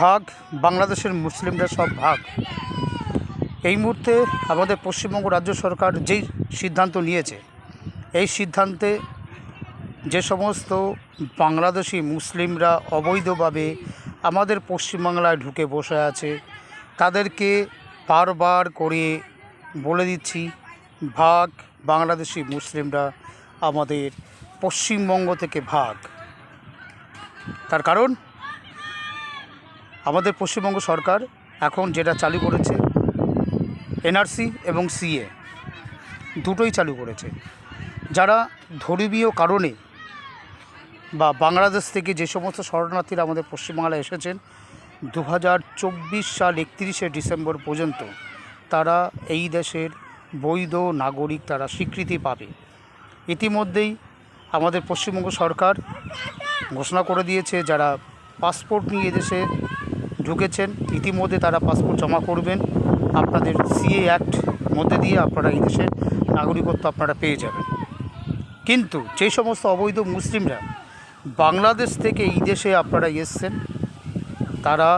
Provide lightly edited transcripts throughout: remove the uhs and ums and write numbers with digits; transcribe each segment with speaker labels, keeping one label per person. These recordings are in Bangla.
Speaker 1: ভাগ, বাংলাদেশের মুসলিমরা সব ভাগ। এই মুহূর্তে আমাদের পশ্চিমবঙ্গ রাজ্য সরকার যেই সিদ্ধান্ত নিয়েছে, এই সিদ্ধান্তে যে সমস্ত বাংলাদেশি মুসলিমরা অবৈধভাবে আমাদের পশ্চিমবাংলায় ঢুকে বসে আছে, তাদেরকে বারবার করে বলে দিচ্ছি, ভাগ, বাংলাদেশি মুসলিমরা আমাদের পশ্চিমবঙ্গ থেকে ভাগ। তার কারণ আমাদের পশ্চিমবঙ্গ সরকার এখন যেটা চালু করেছে, এনআরসি এবং সিএ দুটোই চালু করেছে। যারা ধর্মীয় কারণে বা বাংলাদেশ থেকে যে সমস্ত শরণার্থীরা আমাদের পশ্চিমবাংলায় এসেছেন 2024 সাল 31শে ডিসেম্বর পর্যন্ত, তারা এই দেশের বৈধ নাগরিক, তারা স্বীকৃতি পাবে। ইতিমধ্যেই আমাদের পশ্চিমবঙ্গ সরকার ঘোষণা করে দিয়েছে, যারা পাসপোর্ট নিয়ে এদেশে ঢুকেছেন ইতিমধ্যে তারা পাসপোর্ট জমা করবেন, আপনাদের সিএ অ্যাক্ট মধ্যে দিয়ে আপনারা এই দেশের নাগরিকত্ব আপনারা পেয়ে যাবেন। কিন্তু যে সমস্ত অবৈধ মুসলিমরা বাংলাদেশ থেকে এই দেশে আপনারা এসছেন, তারা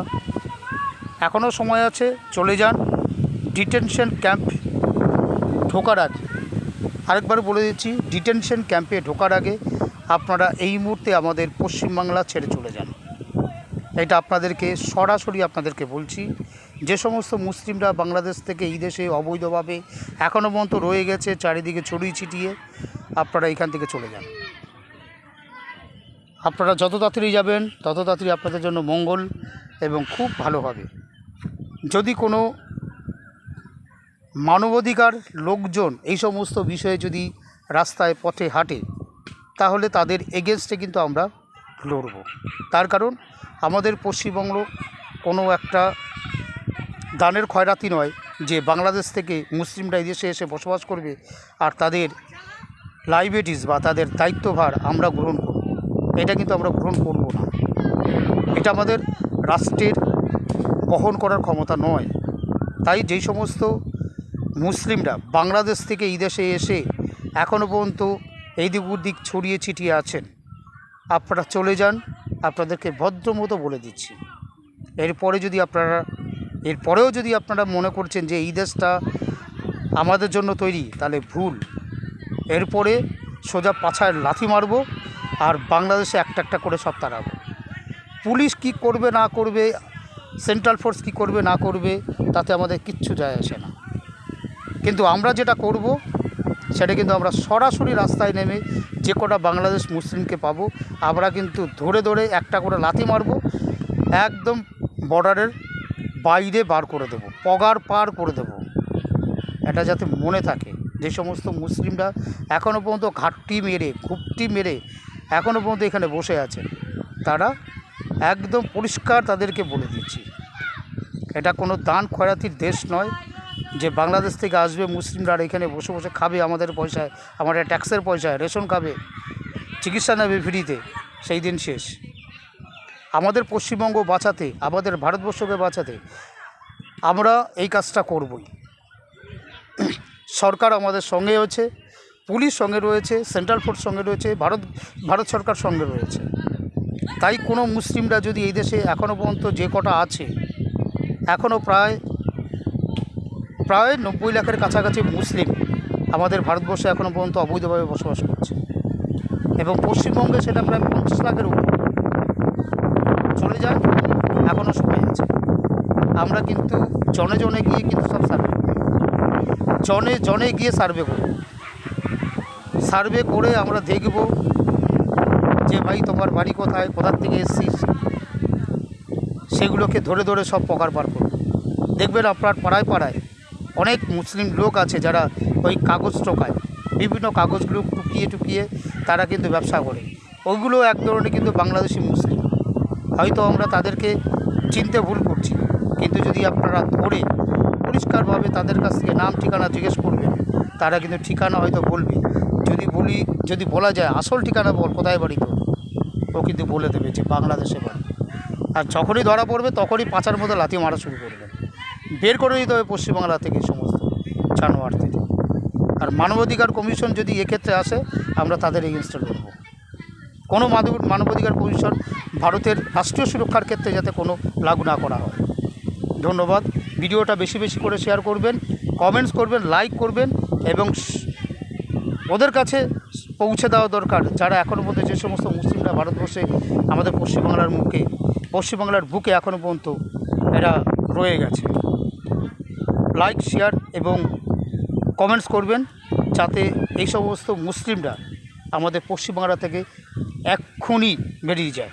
Speaker 1: এখনও সময় আছে, চলে যান। ডিটেনশন ক্যাম্প ঢোকার আগে, আরেকবার বলে দিচ্ছি, ডিটেনশন ক্যাম্পে ঢোকার আগে আপনারা এই মুহূর্তে আমাদের পশ্চিমবাংলা ছেড়ে চলে যান। এটা আপনাদেরকে সরাসরি আপনাদেরকে বলছি। যে সমস্ত মুসলিমরা বাংলাদেশ থেকে এই দেশে অবৈধভাবে এখনও পর্যন্ত রয়ে গেছে চারিদিকে ছড়িয়ে ছিটিয়ে, আপনারা এখান থেকে চলে যান। আপনারা যত তাড়াতাড়ি যাবেন তত তাড়াতাড়ি আপনাদের জন্য মঙ্গল এবং খুব ভালো হবে। যদি কোনো মানবাধিকার লোকজন এই সমস্ত বিষয়ে যদি রাস্তায় পথে হাঁটে, তাহলে তাদের এগেনস্টে কিন্তু আমরা লড়ব। তার কারণ আমাদের পশ্চিমবঙ্গ কোনো একটা দানের খয়রাতি নয় যে বাংলাদেশ থেকে মুসলিমরা এই দেশে এসে বসবাস করবে আর তাদের লাইবিলিটিস বা তাদের দায়িত্বভার আমরা গ্রহণ করব। এটা কিন্তু আমরা গ্রহণ করব না। এটা আমাদের রাষ্ট্রের বহন করার ক্ষমতা নয়। তাই যেই সমস্ত মুসলিমরা বাংলাদেশ থেকে এই দেশে এসে এখনও পর্যন্ত এই দিক ওদিক ছড়িয়ে ছিটিয়ে আছেন, আপনারা চলে যান। আপনাদেরকে ভদ্রমতো বলে দিচ্ছি। এরপরেও যদি আপনারা মনে করছেন যে এই দেশটা আমাদের জন্য তৈরি, তাহলে ভুল। এরপরে সোজা পাছায় লাথি মারব আর বাংলাদেশে একটা একটা করে সব তাড়াবো। পুলিশ কি করবে না করবে, সেন্ট্রাল ফোর্স কি করবে না করবে, তাতে আমাদের কিচ্ছু যায় আসে না। কিন্তু আমরা যেটা করব সেটা কিন্তু আমরা সরাসরি রাস্তায় নেমে যে কটা বাংলাদেশ মুসলিমকে পাবো, আমরা কিন্তু ধরে ধরে একটা করে লাথি মারব, একদম বর্ডারের বাইরে বার করে দেব, পগার পার করে দেব। এটা যাতে মনে থাকে। যে সমস্ত মুসলিমরা এখনও পর্যন্ত ঘুপটি মেরে এখনও পর্যন্ত এখানে বসে আছেন, তারা একদম পরিষ্কার তাদেরকে বলে দিচ্ছি, এটা কোনো দান খয়রাতির দেশ নয় যে বাংলাদেশ থেকে আসবে মুসলিমরা আর এখানে বসে বসে খাবে আমাদের পয়সায়, আমাদের ট্যাক্সের পয়সায় রেশন খাবে, চিকিৎসা নেবে ফ্রিতে, সেই দিন শেষ। আমাদের পশ্চিমবঙ্গ বাঁচাতে, আমাদের ভারতবর্ষকে বাঁচাতে আমরা এই কাজটা করবই। সরকার আমাদের সঙ্গে রয়েছে, পুলিশ সঙ্গে রয়েছে, সেন্ট্রাল ফোর্স সঙ্গে রয়েছে, ভারত সরকার সঙ্গে রয়েছে। তাই কোনো মুসলিমরা যদি এই দেশে এখনও পর্যন্ত যে কটা আছে, এখনও প্রায় 90 লাখের কাছাকাছি মুসলিম আমাদের ভারতবর্ষে এখনও পর্যন্ত অবৈধভাবে বসবাস করছে, এবং পশ্চিমবঙ্গে সেটা প্রায় 50 লাখের উপর। চলে যান, এখনও সময় আছে। আমরা কিন্তু জনে জনে গিয়ে কিন্তু সব জনে গিয়ে সার্ভে করে আমরা দেখব যে ভাই তোমার বাড়ি কোথায়, কোথার থেকে এসেছিস, সেগুলোকে ধরে ধরে সব পকার পার করব। দেখবেন আপনার পাড়ায় পাড়ায় অনেক মুসলিম লোক আছে যারা ওই কাগজ টোকায়, বিভিন্ন কাগজগুলো টুকিয়ে তারা কিন্তু ব্যবসা করে। ওইগুলো এক ধরনের কিন্তু বাংলাদেশি মুসলিম। হয়তো আমরা তাদেরকে চিনতে ভুল করছি, কিন্তু যদি আপনারা ধরে পরিষ্কারভাবে তাদের কাছ থেকে নাম ঠিকানা জিজ্ঞেস করবেন, তারা কিন্তু ঠিকানা হয়তো বলবে। যদি বলা যায় আসল ঠিকানা বল, কোথায় বাড়ি তো, ও কিন্তু বলে দেবে যে বাংলাদেশে বাড়ি। আর যখনই ধরা পড়বে তখনই পাচার মতো লাথি মারা শুরু করবে, বের করে দিতে হবে পশ্চিমবাংলা থেকে সমস্ত জানোয়ারদের। আর মানবাধিকার কমিশন যদি এক্ষেত্রে আসে, আমরা তাদের এগেনস্টে লড়ব। কোনো মানবাধিকার কমিশন ভারতের রাষ্ট্রীয় সুরক্ষার ক্ষেত্রে যাতে কোনো লাগু না করা হয়। ধন্যবাদ। ভিডিওটা বেশি বেশি করে শেয়ার করবেন, কমেন্টস করবেন, লাইক করবেন এবং ওদের কাছে পৌঁছে দেওয়া দরকার যারা এখনও পর্যন্ত, যে সমস্ত মুসলিমরা ভারতবর্ষে আমাদের পশ্চিমবাংলার বুকে এখনও পর্যন্ত এরা রয়ে গেছে। লাইক, শেয়ার এবং কমেন্টস করবেন যাতে এই সমস্ত মুসলিমরা আমাদের পশ্চিমবাংলা থেকে এক্ষুনি বেরিয়ে যায়।